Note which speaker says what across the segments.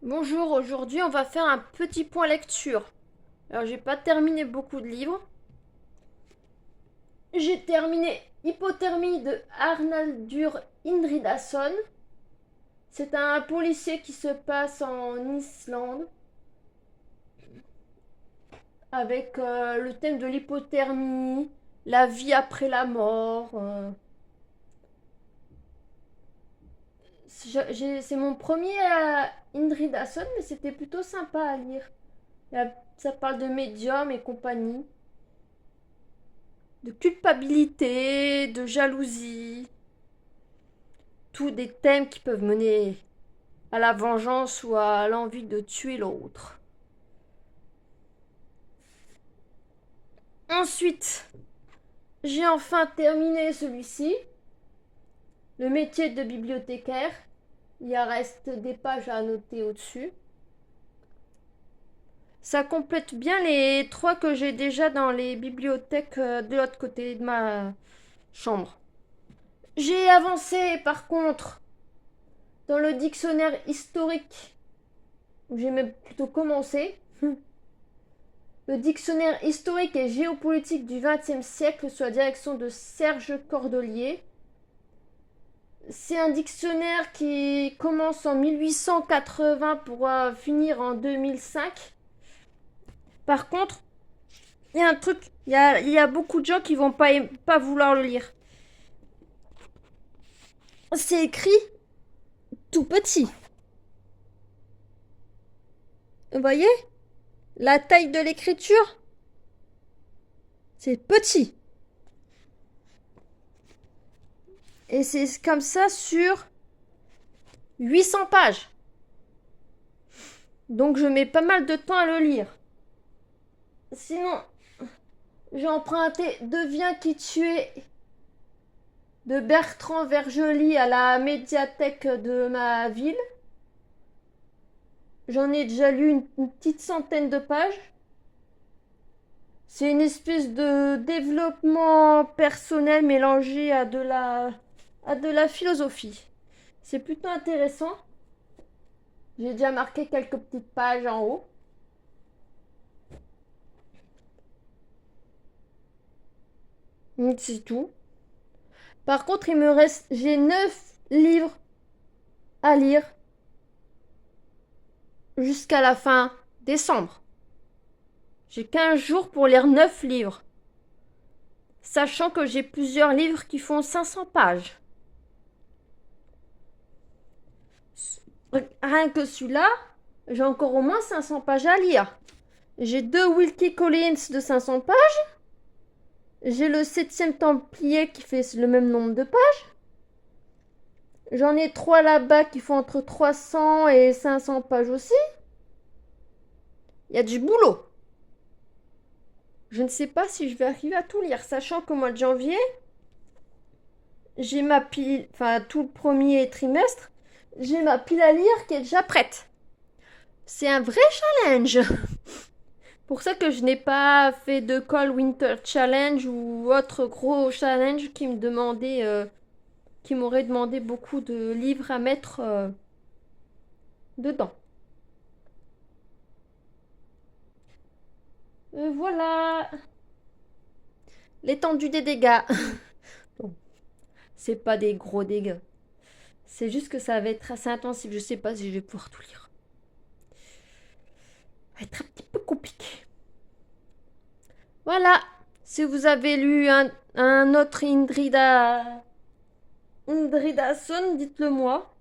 Speaker 1: Bonjour, aujourd'hui on va faire un petit point lecture. Alors j'ai pas terminé beaucoup de livres. J'ai terminé Hypothermie de Arnaldur Indridason. C'est un policier qui se passe en Islande avec le thème de l'hypothermie, la vie après la mort. C'est mon premier Indridason, mais c'était plutôt sympa à lire. Ça parle de médium et compagnie. De culpabilité, de jalousie, tous des thèmes qui peuvent mener à la vengeance ou à l'envie de tuer l'autre. Ensuite, j'ai enfin terminé celui-ci, le métier de bibliothécaire. Il reste des pages à annoter au-dessus. Ça complète bien les trois que j'ai déjà dans les bibliothèques de l'autre côté de ma chambre. J'ai avancé par contre dans le dictionnaire historique, où j'ai même plutôt commencé. Le dictionnaire historique et géopolitique du XXe siècle sous la direction de Serge Cordelier. C'est un dictionnaire qui commence en 1880 pour finir en 2005. Par contre, il y a un truc, il y a beaucoup de gens qui vont pas vouloir le lire. C'est écrit tout petit. Vous voyez? La taille de l'écriture, c'est petit. Et c'est comme ça sur 800 pages. Donc je mets pas mal de temps à le lire. Sinon, j'ai emprunté Deviens qui tu es de Bertrand Vergely à la médiathèque de ma ville. J'en ai déjà lu une petite centaine de pages. C'est une espèce de développement personnel mélangé à de la philosophie. C'est plutôt intéressant. J'ai déjà marqué quelques petites pages en haut. C'est tout. Par contre, j'ai 9 livres à lire jusqu'à la fin décembre. J'ai 15 jours pour lire 9 livres. Sachant que j'ai plusieurs livres qui font 500 pages. Rien que celui-là, j'ai encore au moins 500 pages à lire. J'ai 2 Wilkie Collins de 500 pages. J'ai le 7e Templier qui fait le même nombre de pages. J'en ai 3 là-bas qui font entre 300 et 500 pages aussi. Il y a du boulot. Je ne sais pas si je vais arriver à tout lire, sachant qu'au mois de janvier, j'ai ma pile, enfin tout le premier trimestre, j'ai ma pile à lire qui est déjà prête. C'est un vrai challenge. Pour ça que je n'ai pas fait de Call Winter Challenge ou autre gros challenge qui m'aurait demandé beaucoup de livres à mettre dedans. Voilà l'étendue des dégâts. Bon, c'est pas des gros dégâts. C'est juste que ça va être assez intensif. Je sais pas si je vais pouvoir tout lire. Ça va être un petit peu compliqué. Voilà. Si vous avez lu un autre Indridason, dites-le moi.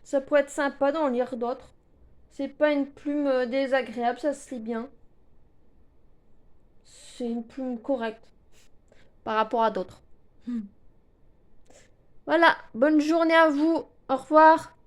Speaker 1: Ça pourrait être sympa d'en lire d'autres. C'est pas une plume désagréable, ça se lit bien. C'est une plume correcte par rapport à d'autres. Voilà, bonne journée à vous. Au revoir.